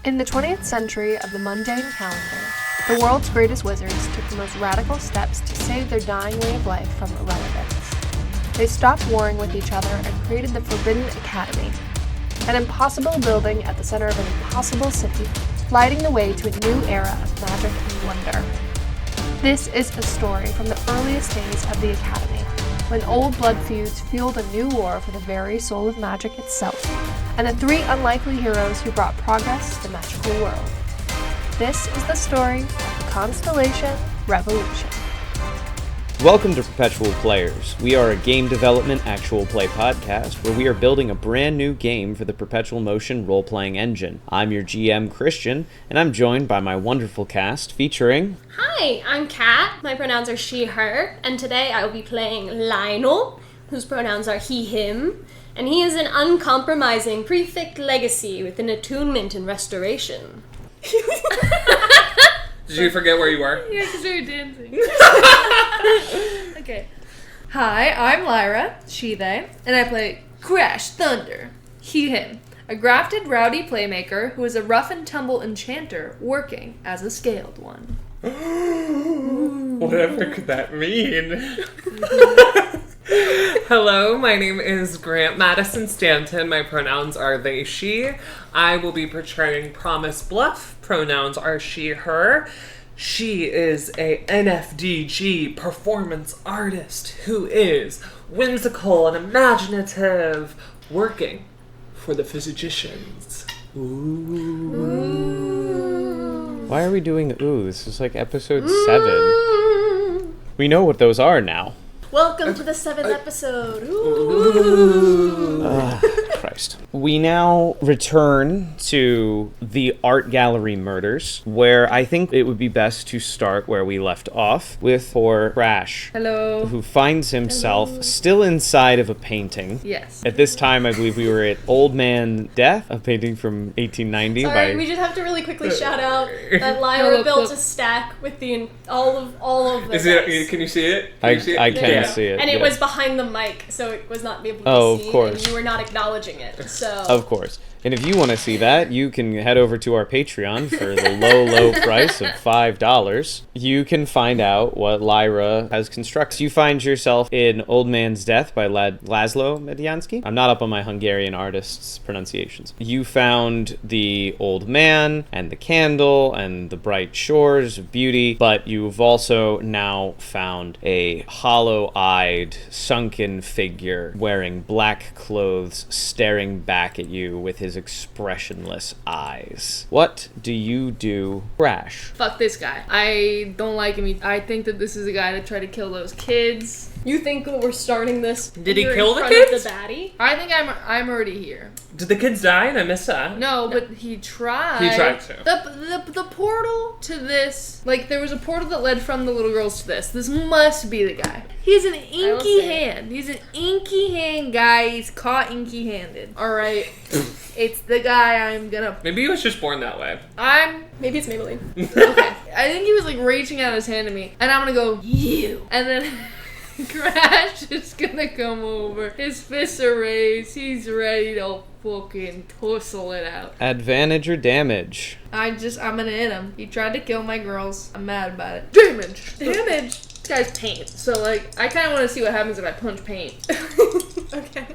In the 20th century of the mundane calendar, the world's greatest wizards took the most radical steps to save their dying way of life from irrelevance. They stopped warring with each other and created the Forbidden Academy, an impossible building at the center of an impossible city, lighting the way to a new era of magic and wonder. This is a story from the earliest days of the Academy, when old blood feuds fueled a new war for the very soul of magic itself, and the three unlikely heroes who brought progress to the magical world. This is the story of the Constellation Revolution. Welcome to Perpetual Players. We are a game development actual play podcast where we are building a brand new game for the Perpetual Motion role-playing engine. I'm your GM, Christian, and I'm joined by my wonderful cast featuring... Hi, I'm Kat. My pronouns are she, her, and today I will be playing Lionel, whose pronouns are he, him, and he is an uncompromising prefect legacy with an attunement and restoration. Did you forget where you were? Yeah, because we were dancing. Okay. Hi, I'm Lyra, she, they, and I play Crash Thunder, he, him, a grafted, rowdy playmaker who is a rough-and-tumble enchanter working as a scaled one. Whatever could that mean? Hello, my name is Grant Madison Stanton. My pronouns are they, she. I will be portraying Promise Bluff. Pronouns are she, her. She is a NFDG performance artist who is whimsical and imaginative, working for the physicians. Ooh. Why are we doing the ooh? This is like episode 7. We know what those are now. Welcome to the 7th episode. Christ. We now return to the art gallery murders, where I think it would be best to start where we left off with poor Crash. Hello. Who finds himself still inside of a painting. Yes. At this time, I believe we were at Old Man Death, a painting from 1890 Sorry, by... we just have to really quickly shout out that Lyra built a stack with all of the Is it? Can you see it? I Can you see it? can see it. And it yeah. was behind the mic, so it was not able to see. Of course. And you were not acknowledging it, so... Of course. And if you want to see that, you can head over to our Patreon for the low price of $5. You can find out what Lyra has constructed. You find yourself in Old Man's Death by Laszlo Mediansky. I'm not up on my Hungarian artists' pronunciations. You found the old man and the candle and the bright shores of beauty, but you've also now found a hollow-eyed, sunken figure wearing black clothes staring back at you with his expressionless eyes. What do you do, Crash? Fuck this guy. I don't like him. I think that this is a guy that tried to kill those kids. You think we're starting this? Did he you're kill in the front kids? Of the baddie? I think I'm already here. Did the kids die and I missed that? No, but he tried. He tried to. The portal to this, like there was a portal that led from the little girls to this. This must be the guy. He's an inky hand. He's an inky hand guy. He's caught inky handed. All right. It's the guy I'm gonna... Maybe he was just born that way. Maybe it's Maybelline. Okay. I think he was like reaching out his hand to me. And I'm gonna go, you. And then Crash is gonna come over. His fists are raised. He's ready to fucking tussle it out. Advantage or damage? I'm gonna hit him. He tried to kill my girls. I'm mad about it. Damage! This guy's paint. So like, I kinda wanna see what happens if I punch paint. Okay.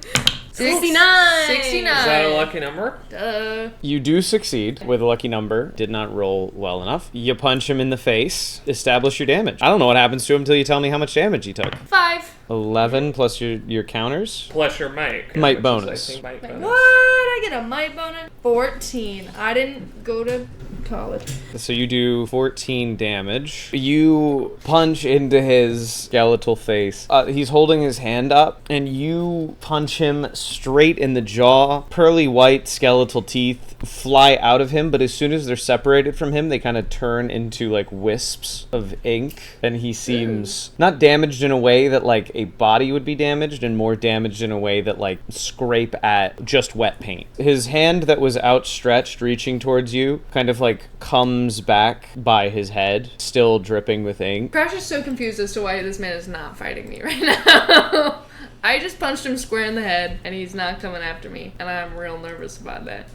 69! 69! Is that a lucky number? Duh. You do succeed with a lucky number. Did not roll well enough. You punch him in the face. Establish your damage. I don't know what happens to him until you tell me how much damage he took. 5. 11 plus your counters. Plus your might. Might which bonus. Is, I think, might bonus. What? I get a might bonus? 14. I didn't go to college. So you do 14 damage. You punch into his skeletal face. He's holding his hand up, and you punch him straight in the jaw. Pearly white skeletal teeth fly out of him, but as soon as they're separated from him, they kind of turn into like wisps of ink, and he seems not damaged in a way that like a body would be damaged, and more damaged in a way that like scrape at just wet paint. His hand that was outstretched reaching towards you kind of like comes back by his head, still dripping with ink. Crash is so confused as to why this man is not fighting me right now. I just punched him square in the head, and he's not coming after me, and I'm real nervous about that.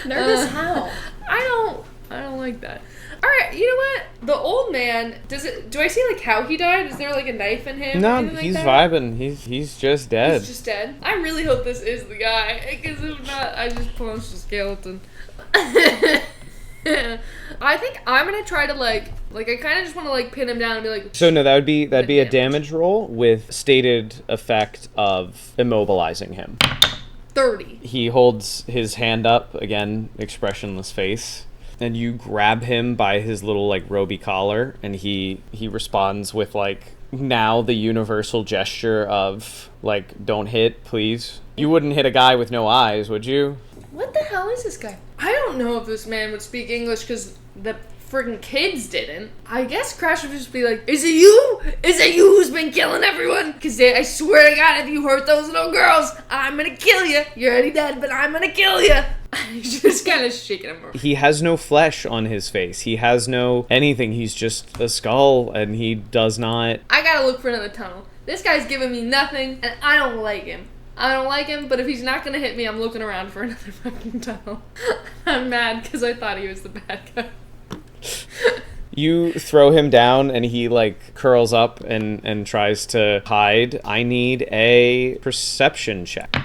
Nervous how? I don't like that. Alright, you know what? The old man, do I see like how he died? Is there like a knife in him? No, or anything like he's that? vibing. He's just dead. He's just dead. I really hope this is the guy, because if not, I just punched a skeleton. I think I'm gonna try to like I kind of just want to like pin him down and be like. So no, that'd be a damage. damage roll with stated effect of immobilizing him. 30. He holds his hand up again, expressionless face, and you grab him by his little like roby collar, and he responds with like now the universal gesture of like, don't hit, please. You wouldn't hit a guy with no eyes, would you? What the hell is this guy? I don't know if this man would speak English because the friggin' kids didn't. I guess Crash would just be like, is it you? Is it you who's been killing everyone? Because I swear to God, if you hurt those little girls, I'm gonna kill you. You're already dead, but I'm gonna kill you. He's just kind of shaking him around. He has no flesh on his face. He has no anything. He's just a skull, and he does not... I gotta look for another tunnel. This guy's giving me nothing, and I don't like him. I don't like him, but if he's not gonna hit me, I'm looking around for another fucking tunnel. I'm mad because I thought he was the bad guy. You throw him down, and he like curls up and tries to hide. I need a perception check.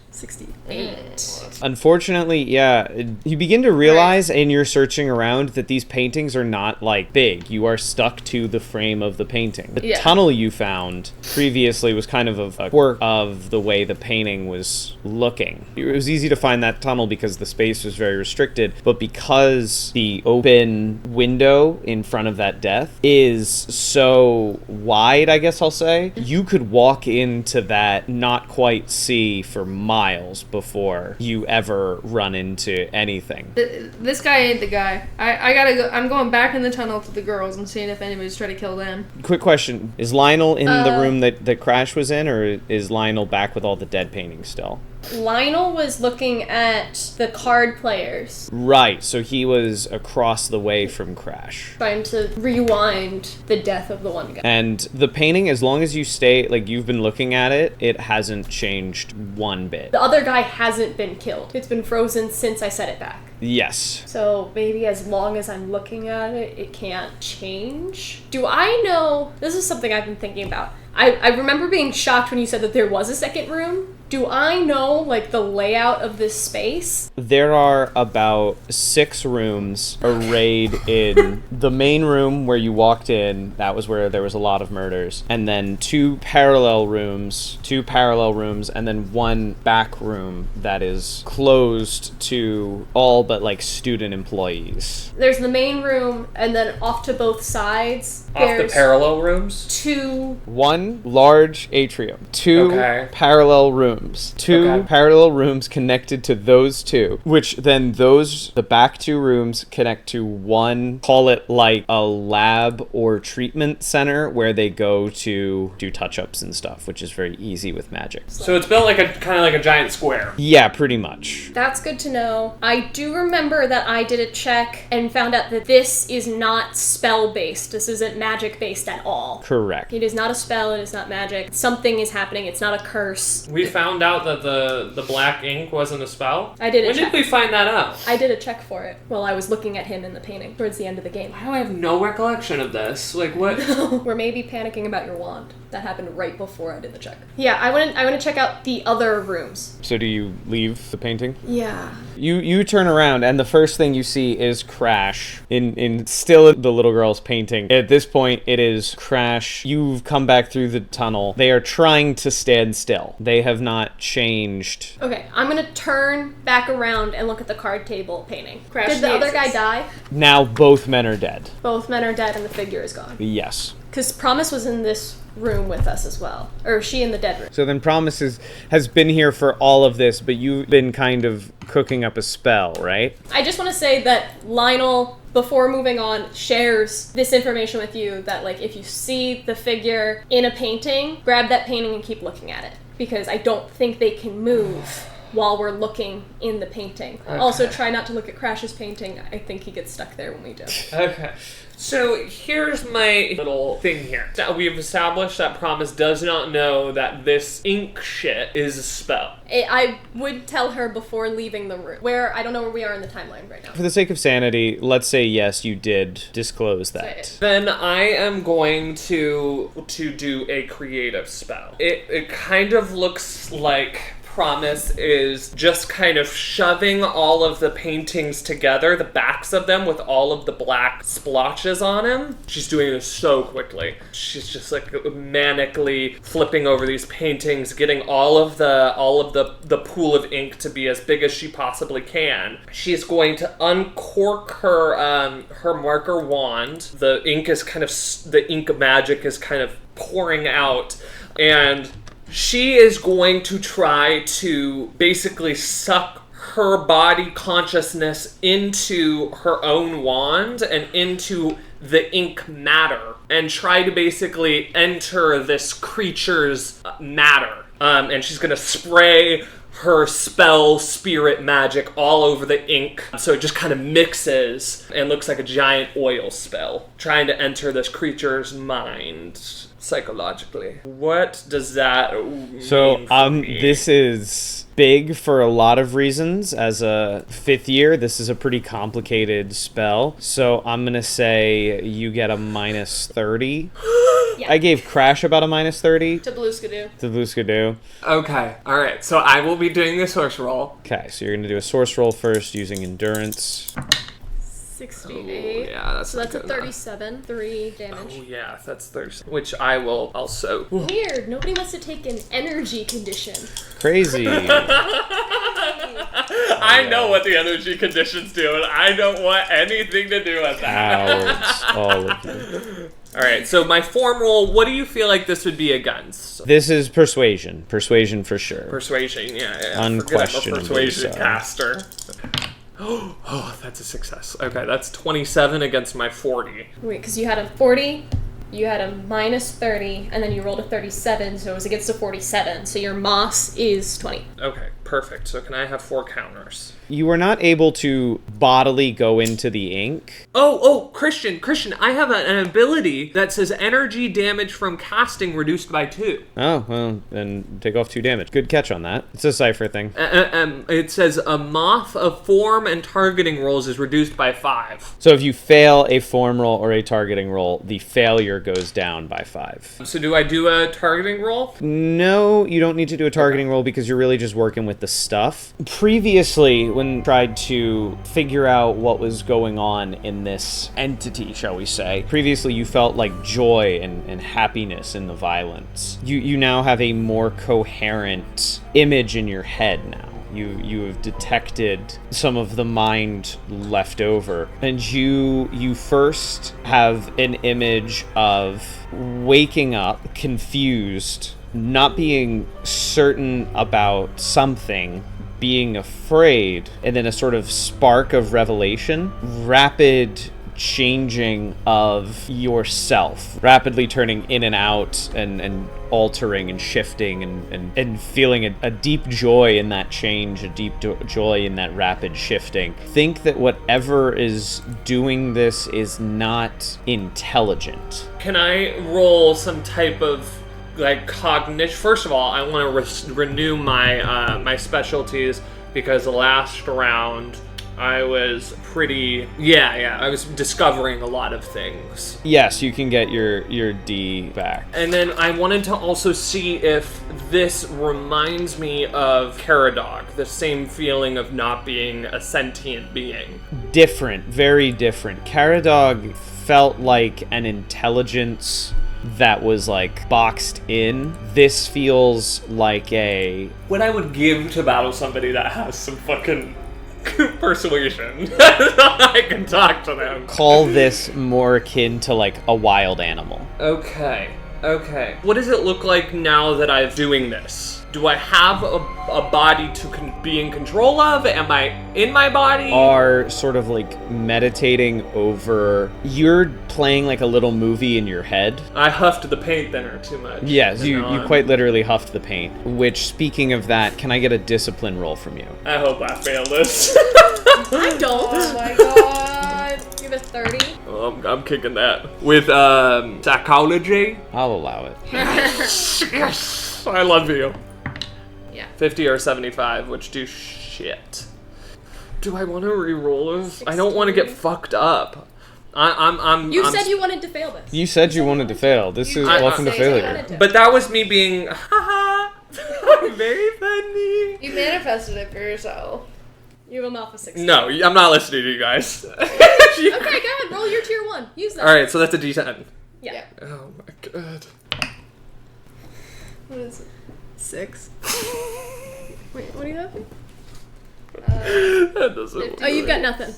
68. Unfortunately, yeah, you begin to realize in your searching around that these paintings are not like big. You are stuck to the frame of the painting. The tunnel you found previously was kind of a quirk of the way the painting was looking. It was easy to find that tunnel because the space was very restricted, but because the open window in front of that death is so wide, I guess I'll say, you could walk into that not quite see for miles before you ever run into anything. This guy ain't the guy. I gotta go. I'm going back in the tunnel to the girls and seeing if anybody's trying to kill them. Quick question. Is Lionel in the room that Crash was in, or is Lionel back with all the dead paintings still? Lionel was looking at the card players. Right, so he was across the way from Crash. Trying to rewind the death of the one guy. And the painting, as long as you stay, like you've been looking at it, it hasn't changed one bit. The other guy hasn't been killed. It's been frozen since I set it back. Yes. So maybe as long as I'm looking at it, it can't change. Do I know... This is something I've been thinking about. I remember being shocked when you said that there was a second room. Do I know, like, the layout of this space? There are about 6 rooms arrayed in the main room where you walked in. That was where there was a lot of murders. And then 2 parallel rooms, and then 1 back room that is closed to all but, like, student employees. There's the main room, and then off to both sides. Off the parallel rooms? 2... 1 large atrium, 2 parallel rooms, 2 parallel rooms connected to those 2, which then the back 2 rooms connect to 1, call it like a lab or treatment center where they go to do touch-ups and stuff, which is very easy with magic. So it's built like a kind of like a giant square. Yeah, pretty much. That's good to know. I do remember that I did a check and found out that this is not spell-based. This isn't magic-based at all. Correct. It is not a spell, it is not magic. Something is happening, it's not a curse. We found out that the black ink wasn't a spell. I did a When check. did we find that out? I did a check for it while I was looking at him in the painting towards the end of the game. Why do I have no recollection of this? Like, what? We're maybe panicking about your wand. That happened right before I did the check. Yeah, I want to check out the other rooms. So do you leave the painting? Yeah. You turn around, and the first thing you see is Crash in still the little girl's painting. At this point, it is Crash. You've come back through the tunnel. They are trying to stand still. They have not changed. Okay, I'm gonna turn back around and look at the card table painting. Crash Did the the other guy aces. die? Now both men are dead. Both men are dead and the figure is gone. Yes. Because Promise was in this room with us as well. Or is she in the dead room? So then Promise has been here for all of this, but you've been kind of cooking up a spell, right? I just want to say that Lionel, before moving on, shares this information with you that, like, if you see the figure in a painting, grab that painting and keep looking at it. Because I don't think they can move while we're looking in the painting. Also, try not to look at Crash's painting. I think he gets stuck there when we do. Okay. So here's my little thing here. Now, we've established that Promise does not know that this ink shit is a spell. I would tell her before leaving the room. I don't know where we are in the timeline right now. For the sake of sanity, let's say yes, you did disclose that. Then I am going to do a creative spell. It kind of looks like Promise is just kind of shoving all of the paintings together, the backs of them with all of the black splotches on them. She's doing this so quickly. She's just like manically flipping over these paintings, getting all of the pool of ink to be as big as she possibly can. She's going to uncork her marker wand. The ink magic is kind of pouring out, and she is going to try to basically suck her body consciousness into her own wand and into the ink matter and try to basically enter this creature's matter. And she's going to spray her spell spirit magic all over the ink, so it just kind of mixes and looks like a giant oil spell, trying to enter this creature's mind psychologically. What does that mean for me? This is big for a lot of reasons. As a 5th year, this is a pretty complicated spell, so I'm gonna say you get a -30. Yeah. I gave Crash about a -30. To Blue Skidoo. To Blue Skidoo. Okay, alright, so I will be doing the source roll. Okay, so you're gonna do a source roll first using endurance. 68. Yeah, that's So that's a good enough. 37. 3 damage. Oh yeah, that's 30, which I will also. Weird. Nobody wants to take an energy condition. Crazy. I know what the energy conditions do, and I don't want anything to do with that. Cowards, all of you. Alright, so my form roll, what do you feel like this would be against? This is persuasion. Persuasion for sure. Persuasion, yeah. Unquestionably Forget I'm a persuasion so. caster. Oh, that's a success. Okay, that's 27 against my 40. Wait, because you had a 40, you had a -30, and then you rolled a 37, so it was against a 47. So your moss is 20. Okay, perfect. So can I have 4 counters? You were not able to bodily go into the ink. Oh, Christian, I have an ability that says energy damage from casting reduced by 2. Oh, well, then take off 2 damage. Good catch on that. It's a cipher thing. It says a moth of form and targeting rolls is reduced by 5. So if you fail a form roll or a targeting roll, the failure goes down by 5. So do I do a targeting roll? No, you don't need to do a targeting roll because you're really just working with the stuff. Previously, when tried to figure out what was going on in this entity, shall we say, previously you felt like joy and happiness in the violence. You now have a more coherent image in your head now. You have detected some of the mind left over, and you first have an image of waking up confused, not being certain about something, being afraid, and then a sort of spark of revelation, rapid changing of yourself, rapidly turning in and out and altering and shifting and feeling a deep joy in that change, a deep joy in that rapid shifting. Think that whatever is doing this is not intelligent. Can I roll some type of like cognition? First of all, I want to renew my my specialties, because the last round I was pretty I was discovering a lot of things. Yes, you can get your D back. And then I wanted to also see if this reminds me of Caradog, the same feeling of not being a sentient being. Different, very different. Caradog felt like an intelligence that was like boxed in. This feels like what I would give to battle somebody that has some fucking persuasion. I can talk to them. Call this more akin to like a wild animal. Okay. What does it look like now that I'm doing this? Do I have a body to be in control of? Am I in my body? Are sort of like meditating over. You're playing like a little movie in your head. I huffed the paint thinner too much. Yes, you quite literally huffed the paint. Which, speaking of that, can I get a discipline roll from you? I hope I fail this. I don't. Oh my god. You have a 30. I'm kicking that. With psychology. I'll allow it. Yes, I love you. Yeah. 50 or 75, which do shit. Do I want to re-roll this? I don't want to get fucked up. I'm Said you wanted to fail this. You said you wanted to fail. This is I- welcome to Say you failure. wanted to. But that was me being, haha, very funny. You manifested it for yourself. You have a mouth of 16. No, I'm not listening to you guys. Okay, go ahead. Roll your tier 1. Use that. All right, so that's a D10. Yeah. Oh my god. What is it? 6. Wait, what do you have? That doesn't. Oh, you've got nothing.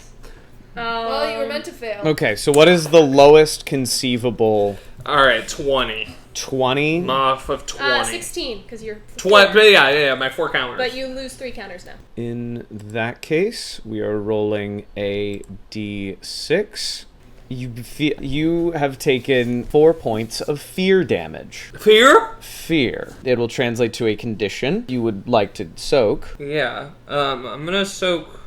Well, you were meant to fail. Okay, so what is the lowest conceivable? All right, 20. 20? Off of 20. 16, because you're 20. Yeah, my 4 counters. But you lose 3 counters now. In that case, we are rolling a d6. You have taken 4 points of fear damage. Fear? Fear. It will translate to a condition you would like to soak. Yeah. I'm gonna soak.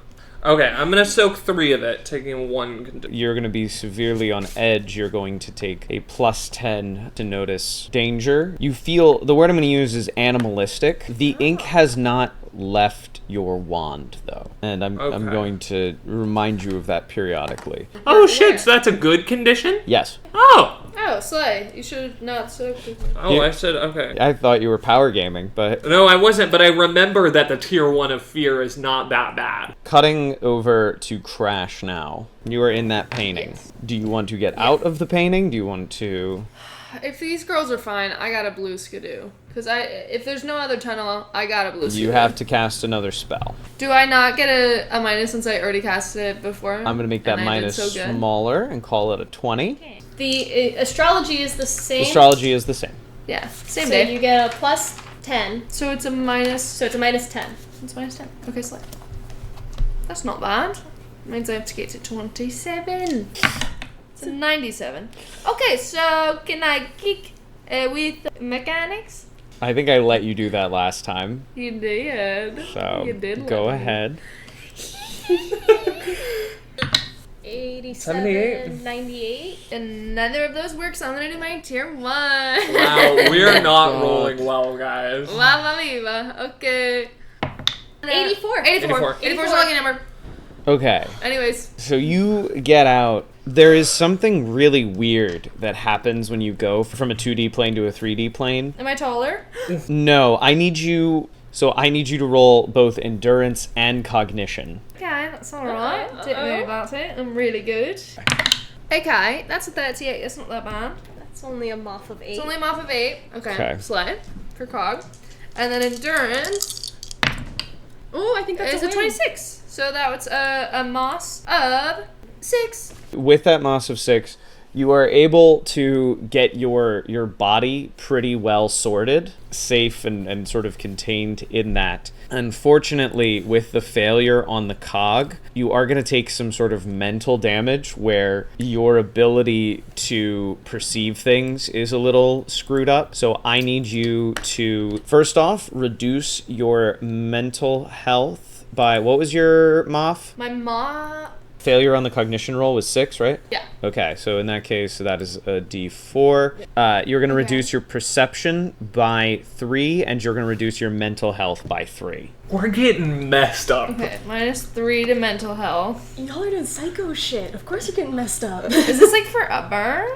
Okay, I'm gonna soak 3 of it, taking 1 condition. You're going to be severely on edge. You're going to take a +10 to notice danger. You feel, the word I'm going to use is animalistic. The ink has not left your wand, though. And I'm going to remind you of that periodically. Oh shit, so that's a good condition? Yes. Oh! Oh, Slay. You should have not soaked it. Oh, Yeah. I said, okay. I thought you were power gaming, but No, I wasn't, but I remember that the tier 1 of fear is not that bad. cutting over to Crash now. You are in that painting. Yes. Do you want to get out of the painting? Do you want to... If these girls are fine, I got a blue skidoo. Because if there's no other tunnel, I got a blue skidoo. You have to cast another spell. Do I not get a minus since I already casted it before? I'm going to make that and I did minus so good? smaller and call it a 20. The astrology is the same. Astrology is the same. Yeah, same So day. you get a plus 10. So it's a minus. So it's a minus 10. It's minus 10. Okay, Slay. That's not bad. Means I have to get to 27. It's a 97. Okay, so can I kick with mechanics? I think I let you do that last time. You did. So You did go let me. ahead. 87, 78. 98. And neither of those works. I'm gonna do my tier 1. Wow, we're not rolling well, guys. Lava Viva. Okay. 84. 84. 84 is a lucky number. Okay. Anyways. So you get out. There is something really weird that happens when you go from a 2D plane to a 3D plane. Am I taller? No, I need you to roll both endurance and cognition. Okay, that's alright. Don't Uh-oh. worry about it. I'm really good. Okay, that's a 38. That's not that bad. That's only a moth of 8. It's only a off of 8. Okay. Okay. Slay for cog. And then endurance Oh, I think that's is a a win. 26. So that was a moss of 6. With that moss of 6, you are able to get your body pretty well sorted, safe and sort of contained in that. Unfortunately, with the failure on the cog, you are going to take some sort of mental damage where your ability to perceive things is a little screwed up. So I need you to, first off, reduce your mental health by, what was your MOF? My Failure on the cognition roll was 6, right? Yeah. Okay, so in that case, that is a D4. You're going to reduce your perception by 3, and you're going to reduce your mental health by 3. We're getting messed up. Okay, -3 to mental health. Y'all are doing psycho shit. Of course you're getting messed up. Is this like for a burn?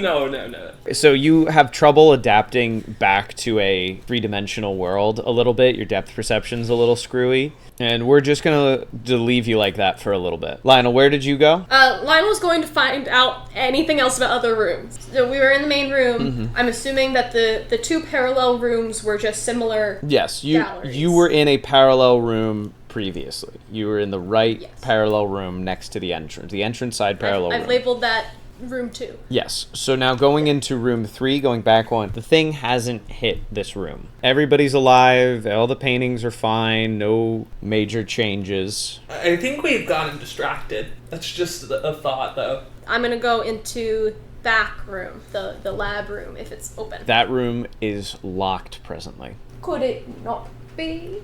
No. So you have trouble adapting back to a 3-dimensional world a little bit. Your depth perception's a little screwy. And we're just going to leave you like that for a little bit. Lionel, where did you go? Lionel was going to find out anything else about other rooms. So we were in the main room. Mm-hmm. I'm assuming that the 2 parallel rooms were just similar. Yes, galleries. you were in a parallel room previously. You were in the right Yes. parallel room next to the entrance. The entrance side parallel I've room. labeled that room 2. Yes. So now going into room 3, going back one, the thing hasn't hit this room. Everybody's alive. All the paintings are fine. No major changes. I think we've gotten distracted. That's just a thought, though. I'm gonna go into back room, the lab room, if it's open. That room is locked presently. Could it not be?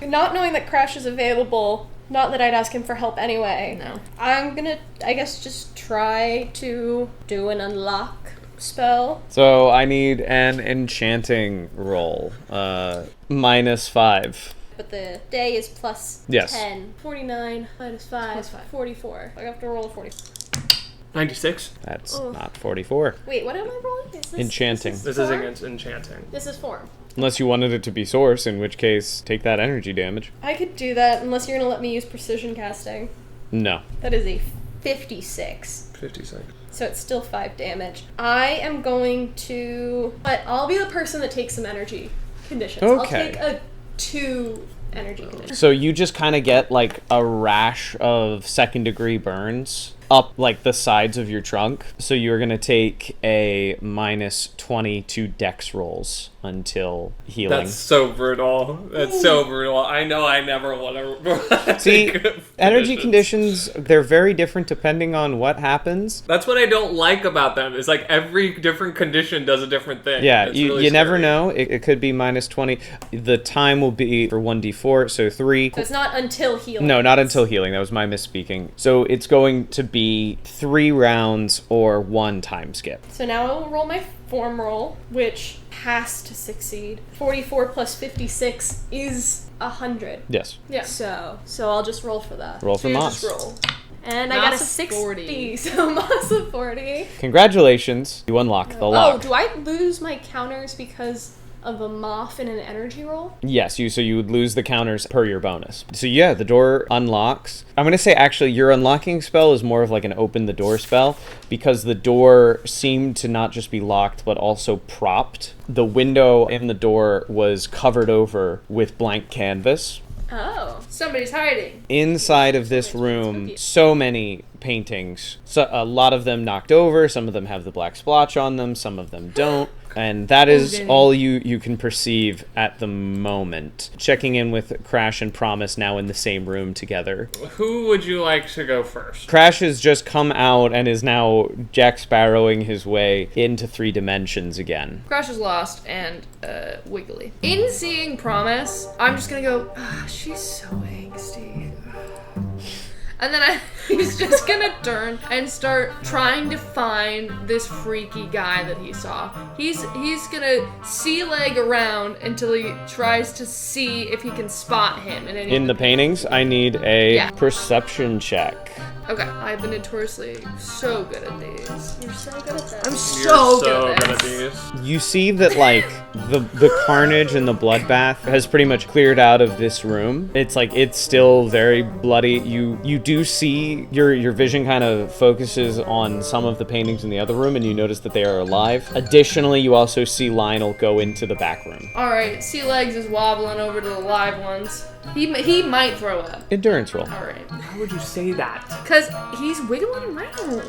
Not knowing that Crash is available, not that I'd ask him for help anyway. No. I'm gonna, I guess, just try to do an unlock spell. So I need an enchanting roll. -5. But the day is plus Yes. 10. 49 minus 5. Plus 5. 44. I have to roll a 40. 96. That's Oh. not 44. Wait, what am I rolling? Is this, Enchanting. This is form? against enchanting. This is form. Unless you wanted it to be source, in which case, take that energy damage. I could do that unless you're gonna let me use precision casting. No. That is a 56. 56. So it's still 5 damage. I am going to... But I'll be the person that takes some energy conditions. Okay. I'll take a 2 energy condition. So you just kind of get like a rash of second degree burns up like the sides of your trunk. So you're going to take a -20 to dex rolls until healing. That's so brutal. That's so brutal. I know I never want to. See, energy conditions, they're very different depending on what happens. That's what I don't like about them. Is like every different condition does a different thing. Yeah, It's you really never scary. know. It could be -20. The time will be for 1d4, so 3. So it's not until healing. No, not until healing. That was my misspeaking. So it's going to be 3 rounds or 1 time skip. So now I will roll my form roll, which has to succeed. 44 plus 56 is 100. Yes. Yeah. So I'll just roll for that. Roll So for you Moss. just roll. And I got a Moss of 60. 40. So Moss of 40. Congratulations. You unlock the Oh, lock. do I lose my counters because of a moth in an energy roll? Yes, so you would lose the counters per your bonus. So yeah, the door unlocks. I'm going to say actually your unlocking spell is more of like an open the door spell because the door seemed to not just be locked but also propped. The window in the door was covered over with blank canvas. Oh. Somebody's hiding. Inside of this room, so many paintings. So a lot of them knocked over, some of them have the black splotch on them, some of them don't. And that is Okay. all you can perceive at the moment. Checking in with Crash and Promise now in the same room together. Who would you like to go first? Crash has just come out and is now Jack Sparrowing his way into 3 dimensions again. Crash is lost and wiggly. In seeing Promise, I'm just gonna go, she's so angsty. And then he's just gonna turn and start trying to find this freaky guy that he saw. He's gonna sea leg around until he tries to see if he can spot him in any In the paintings, I need a Yeah. perception check. Okay, I've been notoriously so good at these. You're so good at that. I'm You're so good at this. these. You see that like the carnage and the bloodbath has pretty much cleared out of this room. It's like it's still very bloody. You do see your vision kind of focuses on some of the paintings in the other room and you notice that they are alive. Additionally, you also see Lionel go into the back room. Alright, Sea Legs is wobbling over to the live ones. He might throw up. Endurance roll. Alright. How would you say that? Because he's wiggling around.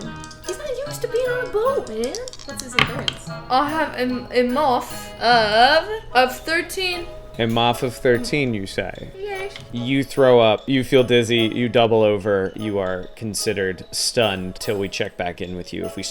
He's not used to being on a boat, man. What's his endurance? I'll have a muff of 13. A moth of 13, you say. Yay. You throw up, you feel dizzy, you double over, you are considered stunned till we check back in with you. If we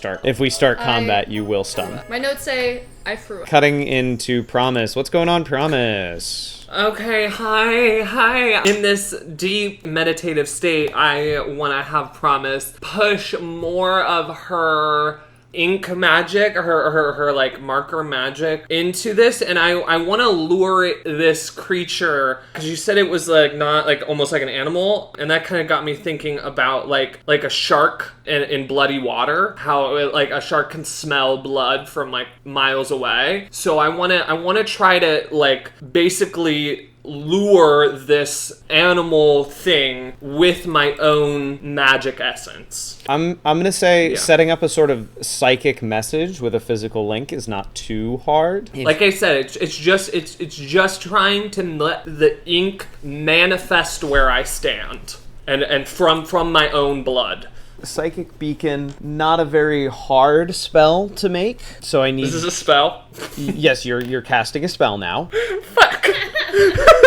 start combat, you will stun. My notes say I threw up. Cutting into Promise. What's going on, Promise? Okay, hi. In this deep meditative state, I want to have Promise push more of her ink magic, her like marker magic into this, and I want to lure this creature because you said it was like not like almost like an animal, and that kind of got me thinking about like a shark in bloody water, how like a shark can smell blood from like miles away. So I want to try to like basically lure this animal thing with my own magic essence. I'm gonna say Yeah. setting up a sort of psychic message with a physical link is not too hard. Like I said, it's just trying to let the ink manifest where I stand and from my own blood. Psychic Beacon, not a very hard spell to make. So I need... This is a spell? Yes, you're casting a spell now. Fuck.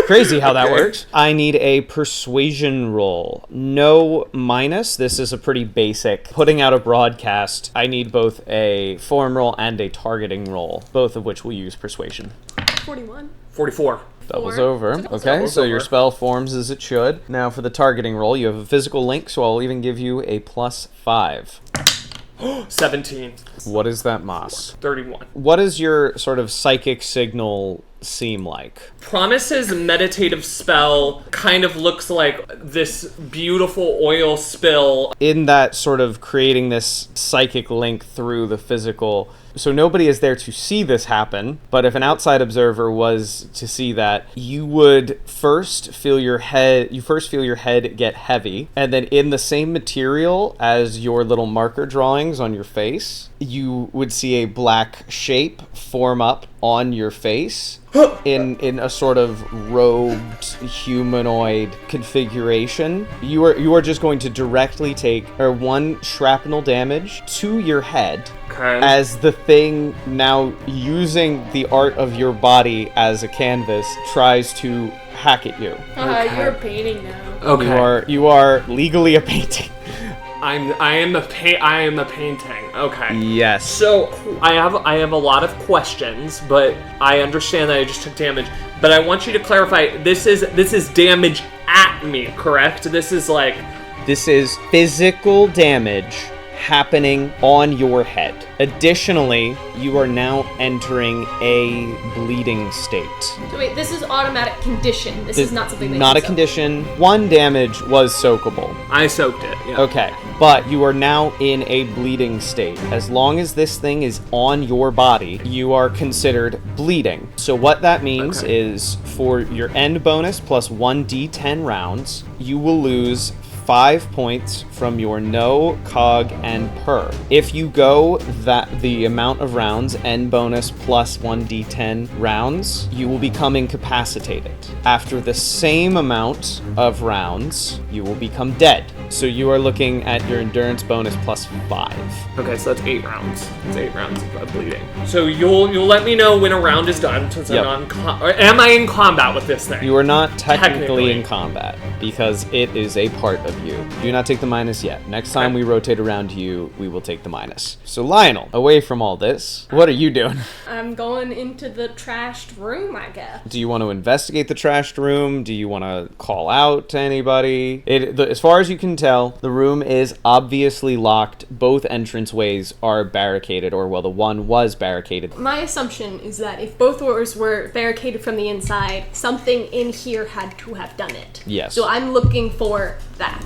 Crazy how that works. I need a persuasion roll. No minus. This is a pretty basic. Putting out a broadcast, I need both a form roll and a targeting roll, both of which will use persuasion. 41. 44. Doubles over. Okay, so your spell forms as it should. Now for the targeting roll, you have a physical link, so I'll even give you a +5. 17. What is that, Moss? 31. What does your sort of psychic signal seem like? Promise's meditative spell kind of looks like this beautiful oil spill. In that sort of creating this psychic link through the physical. So nobody is there to see this happen, but if an outside observer was to see that, you would first feel your head get heavy, and then in the same material as your little marker drawings on your face, you would see a black shape form up on your face in a sort of robed humanoid configuration. You are just going to directly take 1 shrapnel damage to your head. Okay. As the thing, now using the art of your body as a canvas, tries to hack at you. You're a painting now. Okay. You are legally a painting. I am a painting. Okay. Yes. So I have a lot of questions, but I understand that I just took damage. But I want you to clarify. This is damage at me, correct? This is physical damage happening on your head. Additionally, you are now entering a bleeding state. So wait, this is automatic condition. This is not something that Not a you soak. condition. 1 damage was soakable. I soaked it. Yeah. Okay, but you are now in a bleeding state. As long as this thing is on your body, you are considered bleeding. So what that means is for your end bonus plus 1d10 rounds, you will lose 5 points from your no, cog, and per. If you go the amount of rounds, end bonus plus 1d10 rounds, you will become incapacitated. After the same amount of rounds, you will become dead. So you are looking at your endurance bonus plus 5. Okay, so that's 8 rounds. That's 8 rounds of bleeding. So you'll let me know when a round is done, since Yep. I'm or am I in combat with this thing? You are not technically Technically. in combat because it is a part of you. Do not take the minus yet. Next time we rotate around you, we will take the minus. So Lionel, away from all this, what are you doing? I'm going into the trashed room, I guess. Do you want to investigate the trashed room? Do you want to call out to anybody? As far as you can tell, the room is obviously locked. Both entranceways are barricaded, or well, the one was barricaded. My assumption is that if both doors were barricaded from the inside, something in here had to have done it. Yes. So I'm looking for that.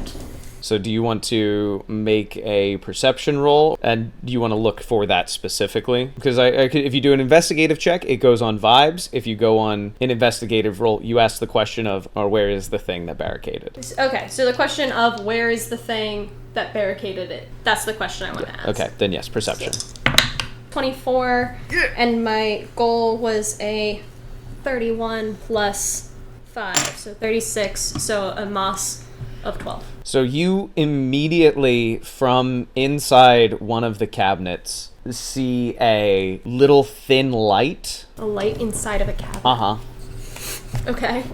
So do you want to make a perception roll, and do you want to look for that specifically? Because if you do an investigative check, it goes on vibes. If you go on an investigative roll, you ask the question of, or where is the thing that barricaded? Okay, so the question of where is the thing that barricaded it? That's the question I want to ask. Okay, then yes, perception. 24, and my goal was a 31 plus 5, so 36, so a moss of 12. So you immediately, from inside one of the cabinets, see a little thin light. A light inside of a cabinet. Uh-huh. Okay.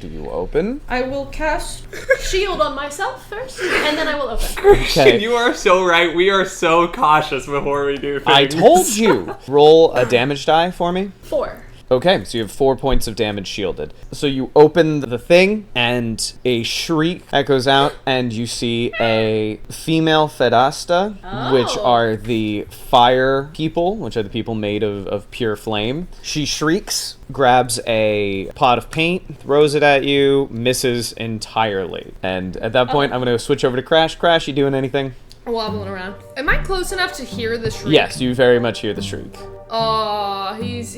Do you open? I will cast shield on myself first, and then I will open. Okay. You are so right. We are so cautious before we do things. I told you! Roll a damage die for me. 4. Okay, so you have 4 points of damage shielded. So you open the thing, and a shriek echoes out, and you see a female Fedasta, which are the fire people, which are the people made of pure flame. She shrieks, grabs a pot of paint, throws it at you, misses entirely. And at that point, I'm going to switch over to Crash. Crash, you doing anything? Wobbling around. Am I close enough to hear the shriek? Yes, you very much hear the shriek. Oh, he's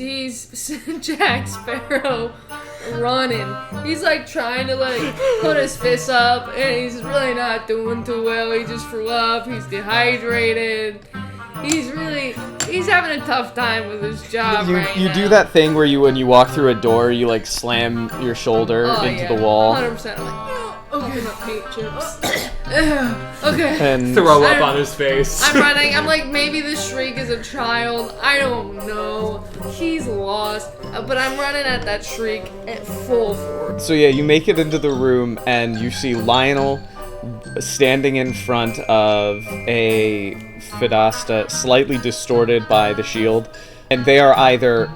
Jack Sparrow running. He's like trying to like put his fists up, and he's really not doing too well. He just threw up. He's dehydrated. He's having a tough time with his job right now. You do that thing where when you walk through a door, you like slam your shoulder into the wall. 100%. I'm like, Popping up paint chips. Okay. And Throw up on his face. I'm running. I'm like, maybe this shriek is a child. I don't know. He's lost. But I'm running at that shriek at full force. so yeah, you make it into the room and you see Lionel standing in front of a Fidasta, slightly distorted by the shield, and they are either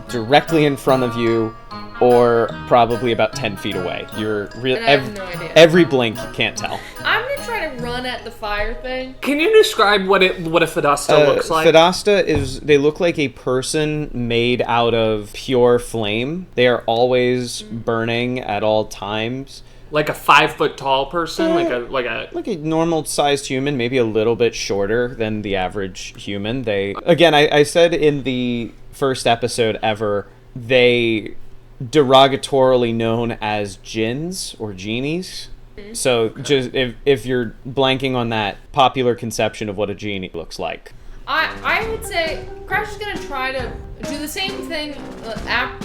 directly in front of you or probably about 10 feet away. You're And I have no idea. every blink you can't tell. I'm gonna try to run at the fire thing. Can you describe what a Fidasta looks like? Fidasta they look like a person made out of pure flame. They are always burning at all times. Like a 5 foot tall person, like a Like a normal sized human, maybe a little bit shorter than the average human. I said in the first episode ever, they derogatorily known as jinns or genies. So just if you're blanking on that popular conception of what a genie looks like. I would say Crash is gonna try to do the same thing,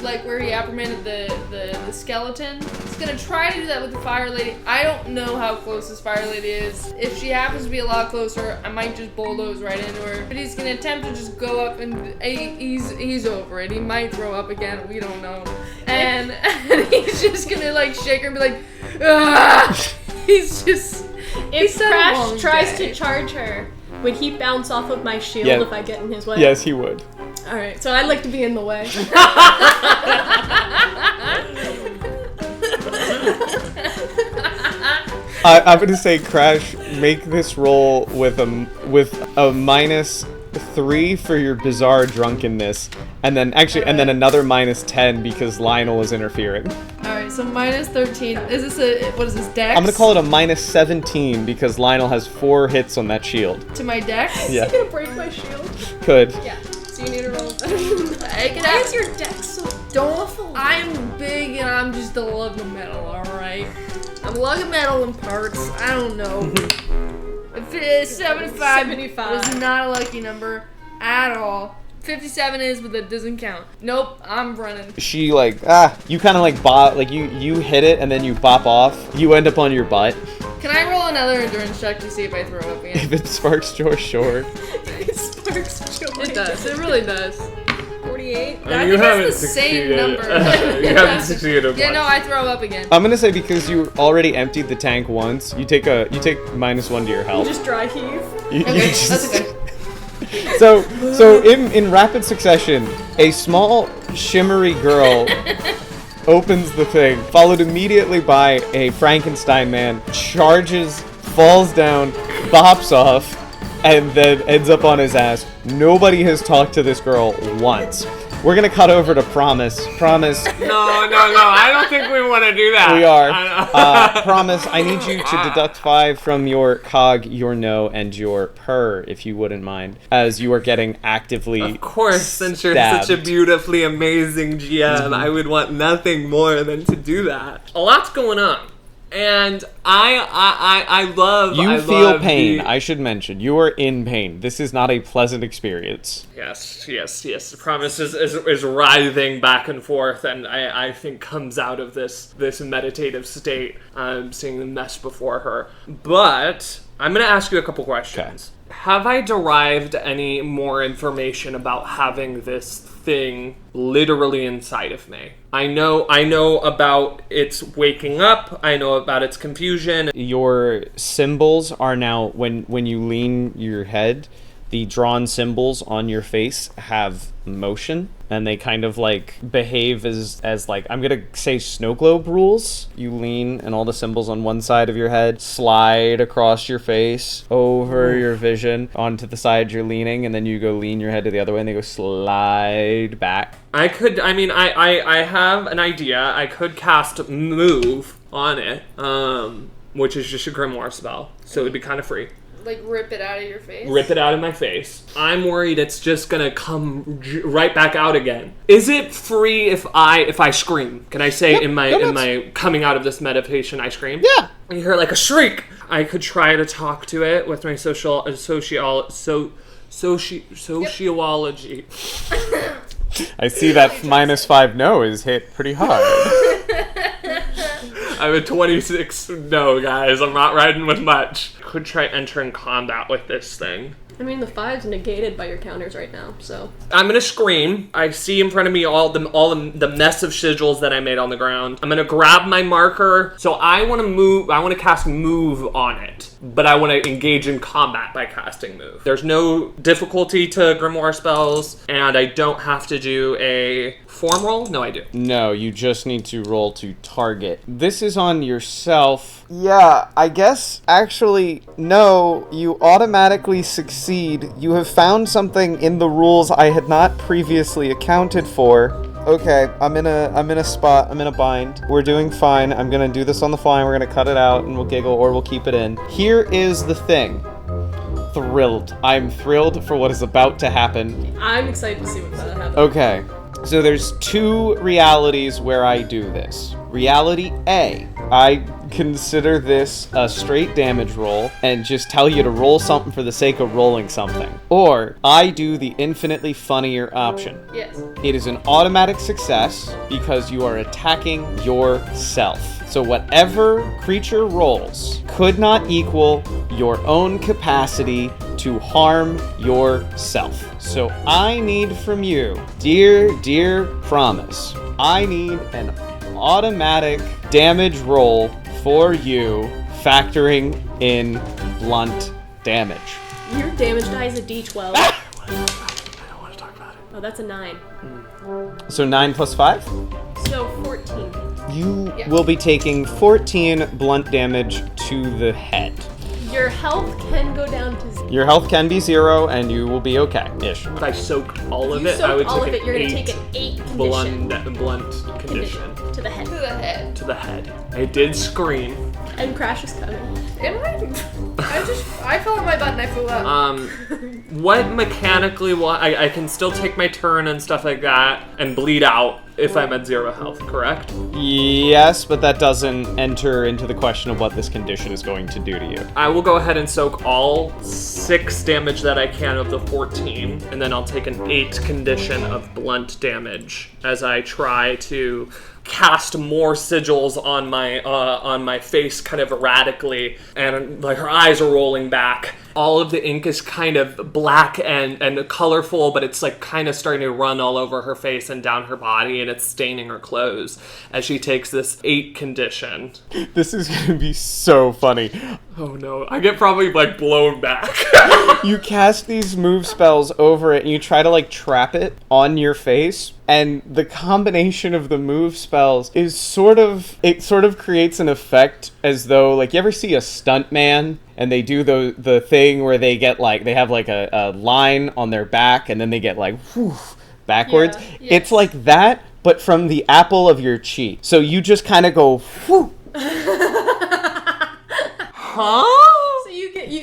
like where he apparated the skeleton. He's gonna try to do that with the fire lady. I don't know how close this fire lady is. If she happens to be a lot closer, I might just bulldoze right into her. But he's gonna attempt to just go up and he's over it. He might throw up again. We don't know. And he's just gonna like shake her and be like, ah! He's just. If Crash tries to charge her, would he bounce off of my shield Yeah. if I get in his way? Yes, he would. Alright, so I'd like to be in the way. I'm gonna say Crash, make this roll with a -3 for your bizarre drunkenness, and then another -10 because Lionel is interfering. Alright, so -13. Is this what is this, dex? I'm gonna call it a -17 because Lionel has 4 hits on that shield. to my dex? Yeah, Is he gonna break my shield? could. Yeah. So you need to roll. Why is your deck so awful? I'm big and I'm just a lug of metal, alright? I'm lug of metal in parts. I don't know. If it is 75, 75. is not a lucky number at all. 57 is, but that doesn't count. Nope, I'm running. She you kind of you hit it and then you bop off. You end up on your butt. Can I roll another endurance check to see if I throw up again? If it sparks your sure. It sparks joy. It does. It really does. 48. I think that's the same number. You haven't succeeded. Yeah, no, I throw up again. I'm gonna say because you already emptied the tank once, you take -1 to your health. Just dry heave. You Okay, just- that's okay. So in rapid succession, a small shimmery girl opens the thing, followed immediately by a Frankenstein man, charges, falls down, bops off, and then ends up on his ass. Nobody has talked to this girl once. We're gonna cut over to Promise. Promise, No, I don't think we want to do that. we are. Promise, I need you to deduct 5 from your cog, your no, and your purr, if you wouldn't mind, as you are getting actively Of course, since you're stabbed. such a beautifully amazing GM, I would want nothing more than to do that. A lot's going on, and I love. You I feel love pain. the- I should mention, you are in pain. This is not a pleasant experience. Yes. The promise is writhing back and forth, and I think comes out of this meditative state, seeing the mess before her. But I'm gonna ask you a couple questions. Have I derived any more information about having this thing literally inside of me? I know about its waking up. I know about its confusion. Your symbols are now, when you lean your head, the drawn symbols on your face have motion, and they kind of behave as I'm gonna say snow globe rules. You lean and all the symbols on one side of your head slide across your face over your vision onto the side you're leaning, and then you go lean your head to the other way and they go slide back. I have an idea. I could cast move on it, which is just a grimoire spell, so it'd be kind of free. Like, rip it out of your face? Rip it out of my face. I'm worried it's just gonna come right back out again. Is it free if I scream? Can I say in my coming out of this meditation I scream? Yeah. And you hear like a shriek. I could try to talk to it with my sociology. I see that -5 no is hit pretty hard. I'm a 26. No, guys, I'm not riding with much. Could try entering combat with this thing. I mean, the 5's negated by your counters right now, so. I'm gonna scream. I see in front of me all the mess of sigils that I made on the ground. I'm gonna grab my marker. So I want to move. I want to cast move on it, but I want to engage in combat by casting move. There's no difficulty to grimoire spells, and I don't have to do a form roll. No, I do. No, you just need to roll to target. This is on yourself. Yeah, I guess actually, no, you automatically succeed. You have found something in the rules I had not previously accounted for. Okay, I'm in a spot, I'm in a bind. We're doing fine. I'm gonna do this on the fly, and we're gonna cut it out and we'll giggle or we'll keep it in. Here is the thing. Thrilled. I'm thrilled for what is about to happen. I'm excited to see what's about to happen. Okay, so there's 2 realities where I do this. Reality A, I consider this a straight damage roll and just tell you to roll something for the sake of rolling something. Or I do the infinitely funnier option. Yes. It is an automatic success because you are attacking yourself. So whatever creature rolls could not equal your own capacity to harm yourself. So I need from you, dear promise, I need an automatic damage roll for you, factoring in blunt damage. Your damage die is a d12. I don't want to talk about it. Oh, that's a 9. So 9 plus 5? So 14. You will be taking 14 blunt damage to the head. Your health can go down to 0. Your health can be 0, and you will be okay-ish. If I soaked all of You it, I would soak all take of it, you're an going to 8 take an 8 condition. blunt condition To the head. To the head. to the head. I did scream. And Crash is coming. I fell on my butt and I flew up. What mechanically will I can still take my turn and stuff like that and bleed out if I'm at 0 health, correct? Yes, but that doesn't enter into the question of what this condition is going to do to you. I will go ahead and soak all 6 damage that I can of the 14, and then I'll take an 8 condition of blunt damage as I try to cast more sigils on my face kind of erratically, and like her eyes are rolling back. All of the ink is kind of black and colorful, but it's like kind of starting to run all over her face and down her body, and it's staining her clothes as she takes this 8 condition. This is going to be so funny. Oh no, I get probably like blown back. You cast these move spells over it, and you try to like trap it on your face, and the combination of the move spells is sort of creates an effect as though, like, you ever see a stunt man and they do the thing where they get like, they have like a line on their back and then they get like whew, backwards. Yeah. Yes. It's like that, but from the apple of your cheek. So you just kind of go whew. Huh?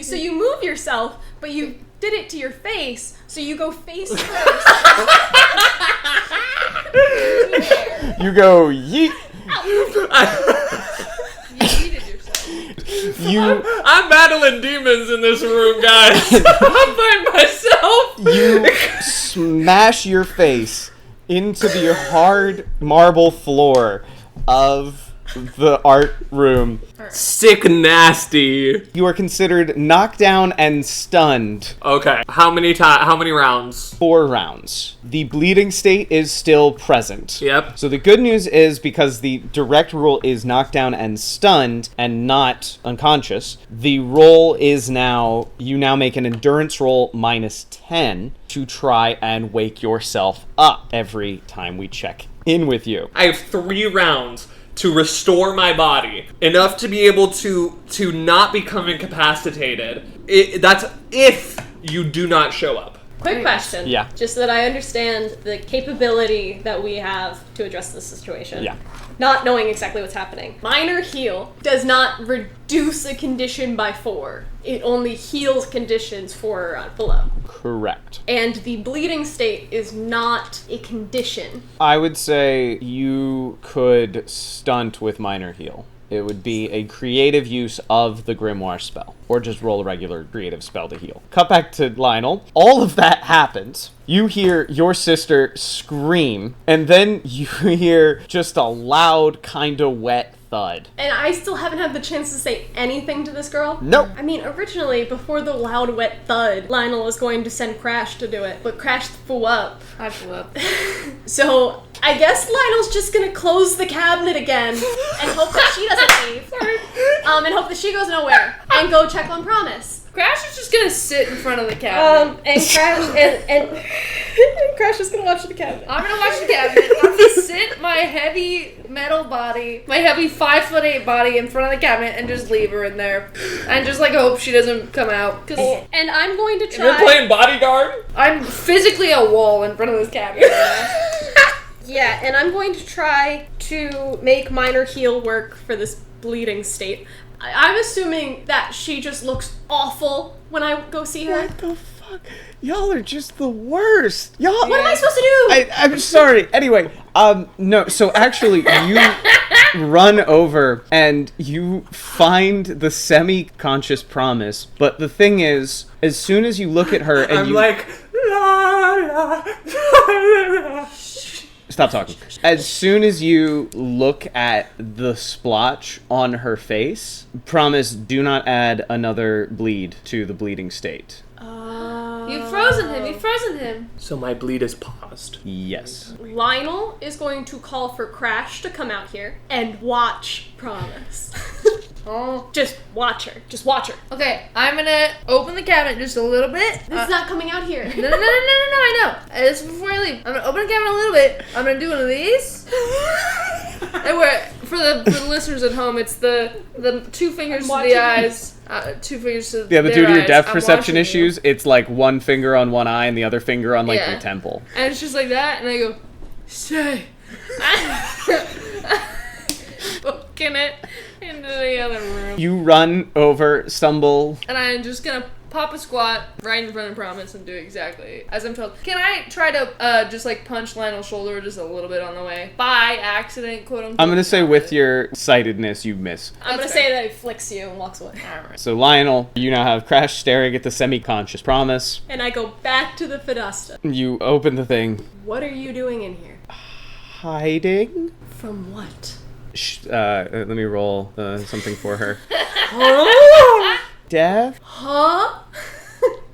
So you move yourself, but you did it to your face, so you go face first. You go yeet. You cheated yourself. I'm battling demons in this room, guys. I'm by myself. You smash your face into the hard marble floor of the art room. Sick nasty. You are considered knocked down and stunned. Okay, how many rounds? 4 rounds. The bleeding state is still present. Yep. So the good news is, because the direct rule is knocked down and stunned and not unconscious, the roll is now, you now make an endurance roll -10 to try and wake yourself up every time we check in with you. I have 3 rounds to restore my body, enough to be able to not become incapacitated. That's if you do not show up. Quick question. Yeah. Just so that I understand the capability that we have to address this situation. Yeah. Not knowing exactly what's happening. Minor heal does not reduce a condition by 4. It only heals conditions 4 or below. Correct. And the bleeding state is not a condition. I would say you could stunt with minor heal. It would be a creative use of the grimoire spell, or just roll a regular creative spell to heal. Cut back to Lionel. All of that happens. You hear your sister scream, and then you hear just a loud, kind of wet thud. And I still haven't had the chance to say anything to this girl? Nope. I mean, originally, before the loud, wet thud, Lionel was going to send Crash to do it, but Crash flew up. I flew up. So, I guess Lionel's just gonna close the cabinet again and hope that she doesn't leave. And hope that she goes nowhere. And go check on Promise. Crash is just gonna sit in front of the cabinet. And Crash, and Crash is gonna watch the cabinet. I'm gonna watch the cabinet. I'm gonna sit my heavy metal body, my heavy 5'8" body in front of the cabinet and just leave her in there. And just like hope she doesn't come out. Cause And I'm going to try... You're playing bodyguard? I'm physically a wall in front of this cabinet. Yeah, and I'm going to try to make minor heal work for this bleeding state. I'm assuming that she just looks awful when I go see her. What the fuck? Y'all are just the worst. Y'all. What am I supposed to do? I'm sorry. Anyway, no. So actually, you run over and you find the semi-conscious Promise. But the thing is, as soon as you look at her and I'm like, la, la, la, la. Stop talking. As soon as you look at the splotch on her face, Promise, do not add another bleed to the bleeding state. You've frozen him. You've frozen him. So my bleed is paused. Yes. Lionel is going to call for Crash to come out here and watch Promise. Oh. Just watch her. Just watch her. Okay, I'm gonna open the cabinet just a little bit. This is not coming out here. No, I know. This is before I leave. I'm gonna open the cabinet a little bit. I'm gonna do one of these. And for the listeners at home, it's the 2 fingers to the eyes. 2 fingers to Yeah, but their due to your eyes. depth I'm perception watching you. issues, it's like one finger on one eye and the other finger on like Yeah. your temple. And it's just like that, and I go, stay. Booking it into the other room. You run over, stumble. And I'm just gonna pop a squat right in front of Promise and do exactly as I'm told. Can I try to just like punch Lionel's shoulder just a little bit on the way? By accident, quote unquote. I'm gonna say with your sightedness, you miss. I'm going to say that he flicks you and walks away. Alright. So Lionel, you now have Crash staring at the semi-conscious Promise. And I go back to the Fedosta. You open the thing. What are you doing in here? Hiding? From what? Let me roll something for her. Death? Huh?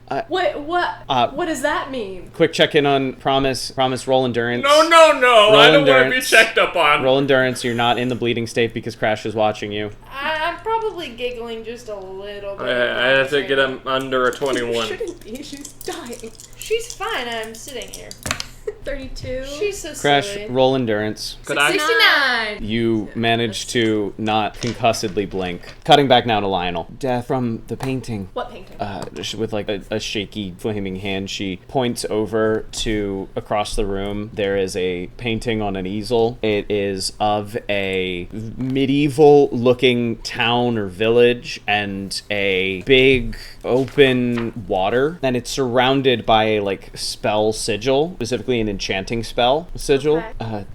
Uh, what does that mean? Quick check-in on Promise. Promise, roll endurance. No, I don't want to be endurance. checked up on. Roll endurance. You're not in the bleeding state because Crash is watching you. I'm probably giggling just a little bit. I have to get him under a 21. Shouldn't be. She's dying. She's fine. I'm sitting here. 32. She's so Crash, silly. roll endurance. Could I? 69. You manage to not concussedly blink. Cutting back now to Lionel. Death from the painting. What painting? With like a shaky, flaming hand, she points over to across the room. There is a painting on an easel. It is of a medieval-looking town or village and a big open water, and it's surrounded by a like spell sigil, specifically an enchanting spell sigil. Okay.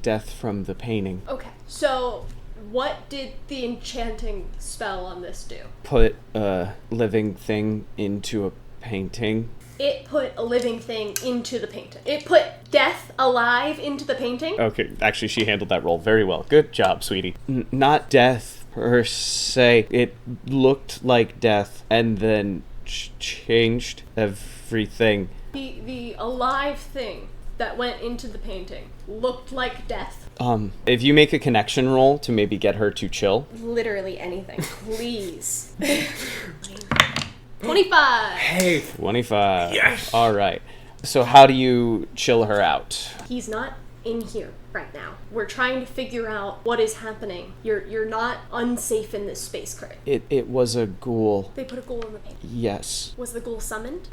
Death from the painting. Okay. So, what did the enchanting spell on this do? Put a living thing into a painting. It put a living thing into the painting. It put death alive into the painting. Okay, actually, she handled that role very well. Good job, sweetie. Not death per se. It looked like death and then changed everything. The alive thing that went into the painting looked like death. If you make a connection roll to maybe get her to chill. Literally anything. Please. 25. Hey. 25. Yes. All right. So how do you chill her out? He's not in here right now. We're trying to figure out what is happening. You're not unsafe in this space, Craig. It was a ghoul. They put a ghoul in the painting. Yes. Was the ghoul summoned?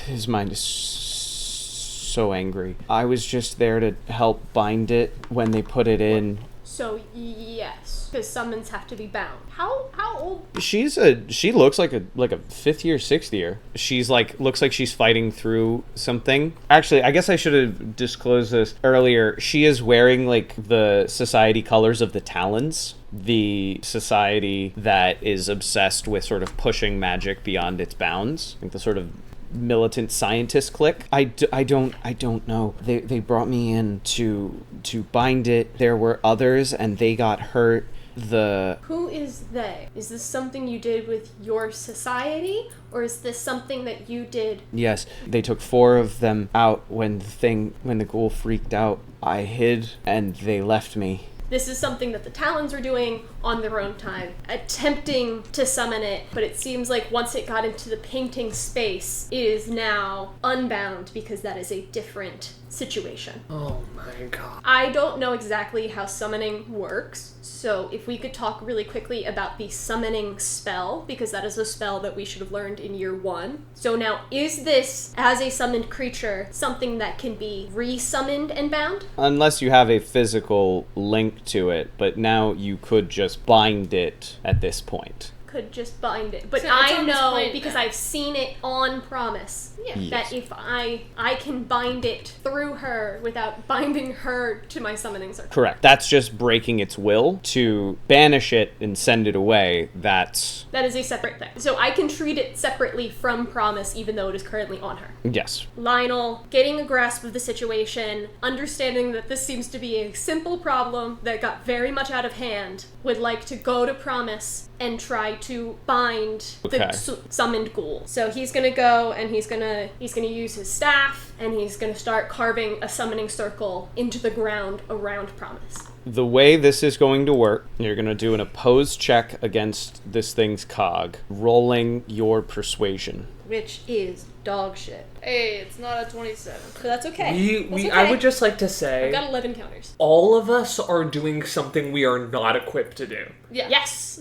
His mind is so angry. I was just there to help bind it when they put it in. So yes, because summons have to be bound. How old? She looks like a 5th year, 6th year. She's like looks like she's fighting through something. Actually, I guess I should have disclosed this earlier. She is wearing like the society colors of the Talons, the society that is obsessed with sort of pushing magic beyond its bounds, like the sort of militant scientist clique. I don't know. They brought me in to bind it. There were others and they got hurt. Who is they? Is this something you did with your society, or is this something that you did? Yes, they took 4 of them out when the ghoul freaked out. I hid and they left me. This is something that the Talons were doing on their own time, attempting to summon it, but it seems like once it got into the painting space, it is now unbound because that is a different situation. Oh my god. I don't know exactly how summoning works, so if we could talk really quickly about the summoning spell, because that is a spell that we should have learned in year 1. So now, is this, as a summoned creature, something that can be re-summoned and bound? Unless you have a physical link to it, but now you could just bind it at this point. Could just bind it. But So it's I on this know, plate because now. I've seen it on Promise, Yeah. that if I can bind it through her without binding her to my summoning circle. Correct. That's just breaking its will. To banish it and send it away, that's... That is a separate thing. So I can treat it separately from Promise, even though it is currently on her. Yes. Lionel, getting a grasp of the situation, understanding that this seems to be a simple problem that got very much out of hand, would like to go to Promise and try to bind the Okay. summoned ghoul. So he's gonna go and he's gonna use his staff and he's gonna start carving a summoning circle into the ground around Promise. The way this is going to work, you're going to do an opposed check against this thing's cog, rolling your persuasion. Which is dog shit. Hey, it's not a 27. But that's okay. That's okay. I would just like to say, I've got 11 counters. all of us are doing something we are not equipped to do. Yeah. Yes!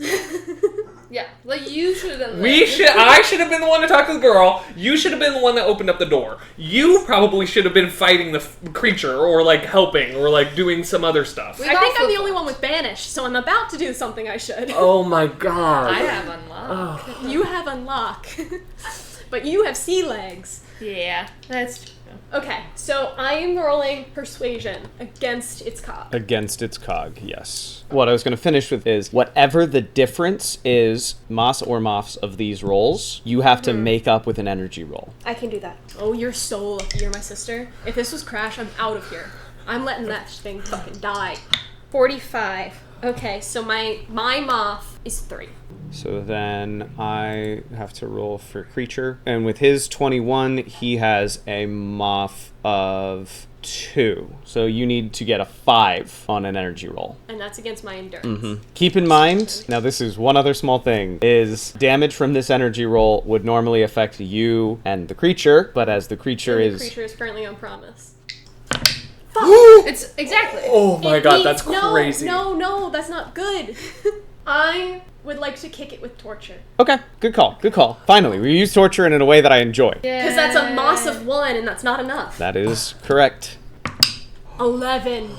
Yeah. Like, you should have done I should have been the one to talk to the girl. You should have been the one that opened up the door. You probably should have been fighting the creature, or like helping, or like doing some other stuff. I think I'm the only one with Banish, so I'm about to do something I should. Oh my god. I have unlocked. You have Unlock. But you have sea legs. Yeah, that's true. Okay, so I am rolling Persuasion against its cog. Against its cog, yes. What I was going to finish with is, whatever the difference is, Mas or Moffs, of these rolls, you have to make up with an energy roll. I can do that. Oh, you're so lucky you're my sister. If this was Crash, I'm out of here. I'm letting that thing fucking die. 45. Okay, so my Moth is 3. So then I have to roll for creature. And with his 21, he has a Moff of 2. So you need to get a 5 on an energy roll. And that's against my endurance. Keep in mind, now this is one other small thing, is damage from this energy roll would normally affect you and the creature, but as the creature The is... creature is currently on Promise. It's exactly. Oh my It god, needs- that's crazy. No, that's not good. I would like to kick it with torture. Okay, good call, good call. Finally, we use torture in a way that I enjoy. Because that's a Moss of 1, and that's not enough. That is correct. 11.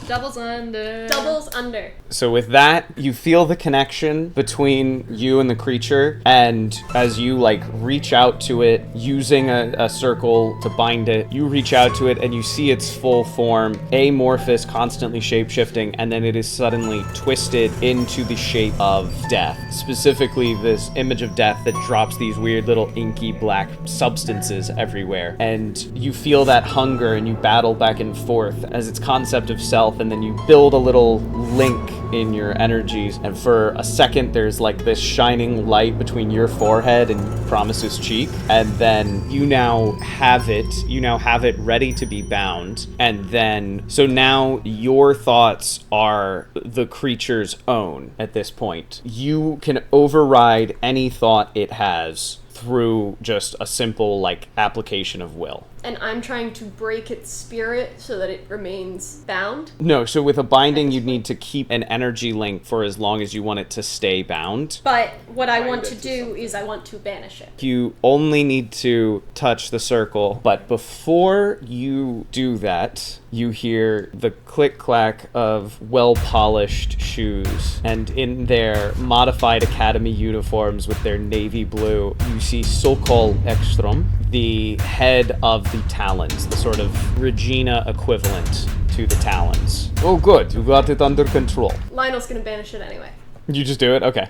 Doubles under. Doubles under. So with that, you feel the connection between you and the creature, and as you like reach out to it using a circle to bind it, you reach out to it and you see its full form, amorphous, constantly shape-shifting, and then it is suddenly twisted into the shape of death. Specifically, this image of death that drops these weird little inky black substances everywhere. And you feel that hunger and you battle back and forth as its concept of self, and then you build a little link in your energies, and for a second there's like this shining light between your forehead and Promise's cheek, and then you now have it ready to be bound. And then so now your thoughts are the creature's own at this point. You can override any thought it has through just a simple like application of will. And I'm trying to break its spirit so that it remains bound. No, so with a binding, you'd need to keep an energy link for as long as you want it to stay bound. But what I want it to to do is I want to banish it. You only need to touch the circle, but before you do that, you hear the click-clack of well-polished shoes, and in their modified academy uniforms with their navy blue, you see Sokol Ekstrom, the head of the Talons, the sort of Regina equivalent to the Talons. Oh good, you got it under control. Lionel's gonna banish it anyway. You just do it? Okay.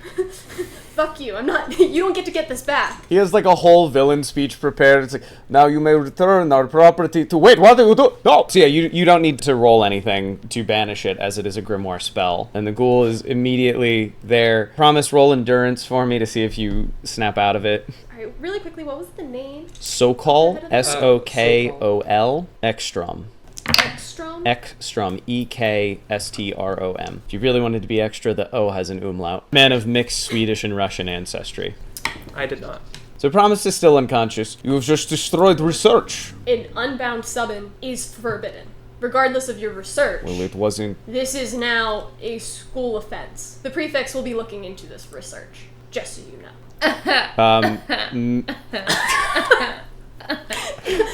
fuck you. I'm not. You don't get this back. He has like a whole villain speech prepared. It's like, now you may return our property to. Wait, what do you do? No. So yeah, you don't need to roll anything to banish it, as it is a grimoire spell. And the ghoul is immediately there. Promise roll endurance for me to see if you snap out of it. All right, really quickly, what was the name? Sokol, Sokol, Ekstrom. Ekstrom? Ekstrom, Ekstrom. If you really wanted to be extra, the O has an umlaut. Man of mixed Swedish and Russian ancestry. I did not. So Promise is still unconscious. You have just destroyed research. An unbound summon is forbidden, regardless of your research. Well, it wasn't. This is now a school offense. The prefects will be looking into this research, just so you know.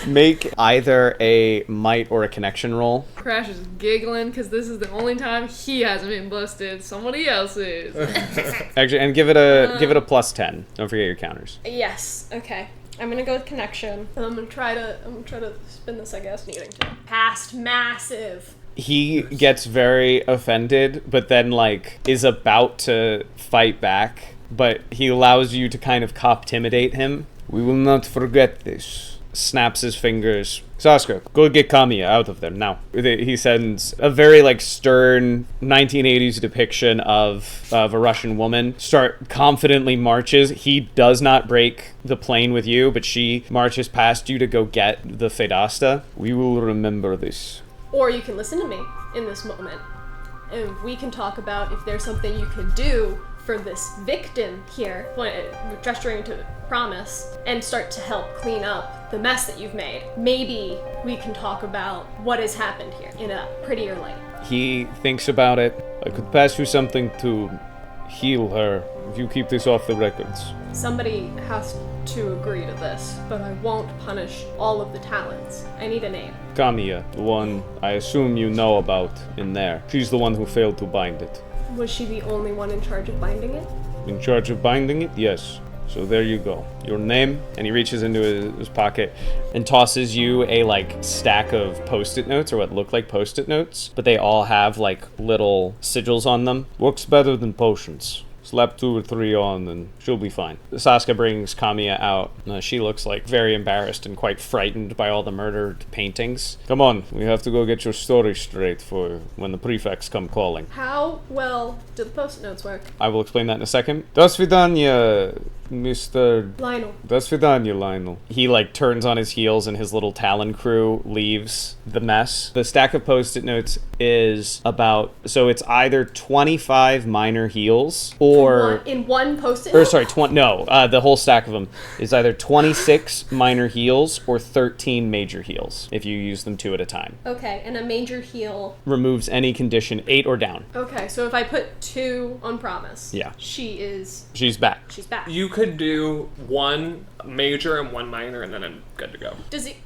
Make either a might or a connection roll. Crash is giggling because this is the only time he hasn't been busted. Somebody else is. Actually, and give it a plus 10. Don't forget your counters. Yes. Okay. I'm gonna go with connection. And I'm gonna try to spin this, I guess, needing to. Past massive. He gets very offended, but then like is about to fight back, but he allows you to kind of cop-timidate him. We will not forget this. Snaps his fingers. Saska, go get Kamiya out of there now. He sends a very like stern 1980s depiction of a Russian woman. Confidently marches. He does not break the plane with you, but she marches past you to go get the Fedasta. We will remember this. Or you can listen to me in this moment, and we can talk about if there's something you can do for this victim here, gesturing to Promise, and start to help clean up the mess that you've made. Maybe we can talk about what has happened here in a prettier light. He thinks about it. I could pass you something to heal her if you keep this off the records. Somebody has to agree to this, but I won't punish all of the talents. I need a name. Kamiya, the one I assume you know about in there. She's the one who failed to bind it. Was she the only one in charge of binding it? In charge of binding it? Yes. So there you go. Your name? And he reaches into his pocket and tosses you a like stack of post-it notes, or what look like post-it notes, but they all have like little sigils on them. Works better than potions. Slap 2 or 3 on and she'll be fine. Saska brings Kamiya out. She looks like very embarrassed and quite frightened by all the murdered paintings. Come on, we have to go get your story straight for when the prefects come calling. How well do the post-it notes work? I will explain that in a second. Do svidaniya, Mr. Lionel. Do svidaniya, Lionel. He like turns on his heels and his little Talon crew leaves the mess. The stack of post-it notes is about, so it's either 25 minor heals or in one post-it or note? sorry, the whole stack of them is either 26 minor heals or 13 major heals if you use them 2 at a time. Okay, and a major heal Removes any condition 8 or down. Okay, so if I put 2 on Promise, Yeah. she's back. back. You could do 1 major and 1 minor, and then I'm good to go. Does it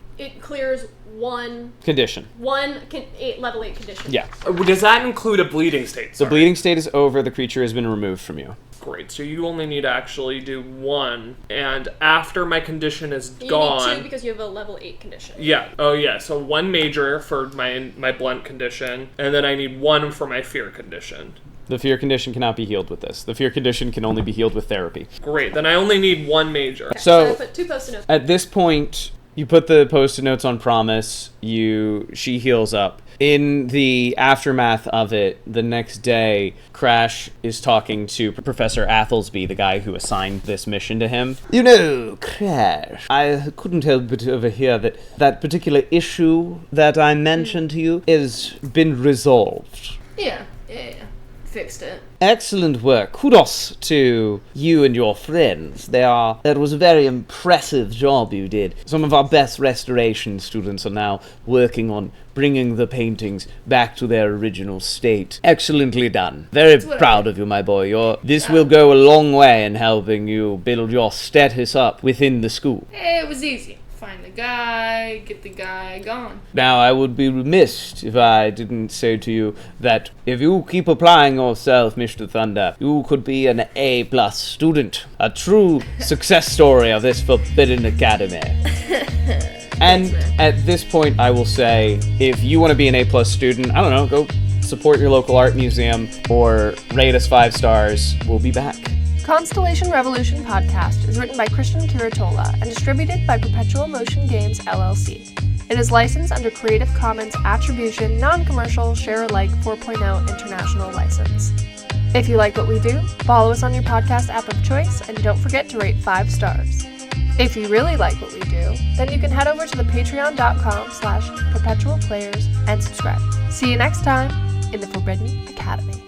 clears one Condition. level 8 condition? Yeah. Does that include a bleeding state? The Sorry. bleeding state is over. The creature has been removed from you. Great. So you only need to actually do 1, and after my condition is You gone. need 2 because you have a level 8 condition. Yeah. Oh yeah. So 1 major for my blunt condition, and then I need 1 for my fear condition. The fear condition cannot be healed with this. The fear condition can only be healed with therapy. Great. Then I only need 1 major. Okay, So I put 2 post-it notes. at this point, you put the post-it notes on Promise. She heals up. In the aftermath of it, the next day, Crash is talking to Professor Athelby, the guy who assigned this mission to him. You know, Crash, I couldn't help but overhear that particular issue that I mentioned to you has been resolved. Yeah. Fixed it. Excellent work. Kudos to you and your friends. That was a very impressive job you did. Some of our best restoration students are now working on bringing the paintings back to their original state. Excellently done. Very proud of you, my boy. This will go a long way in helping you build your status up within the school. It was easy. Find the guy, get the guy gone. Now, I would be remiss if I didn't say to you that if you keep applying yourself, Mr. Thunder, you could be an A+ student. A true success story of this Forbidden Academy. And at this point, I will say, if you want to be an A+ student, I don't know, go support your local art museum or rate us 5 stars. We'll be back. Constellation Revolution podcast is written by Christian Curatola and distributed by Perpetual Motion Games LLC. It is licensed under Creative Commons Attribution, Non-Commercial, Share-alike 4.0 International License. If you like what we do, follow us on your podcast app of choice and don't forget to rate 5 stars. If you really like what we do, then you can head over to the patreon.com/perpetualplayers and subscribe. See you next time in the Forbidden Academy.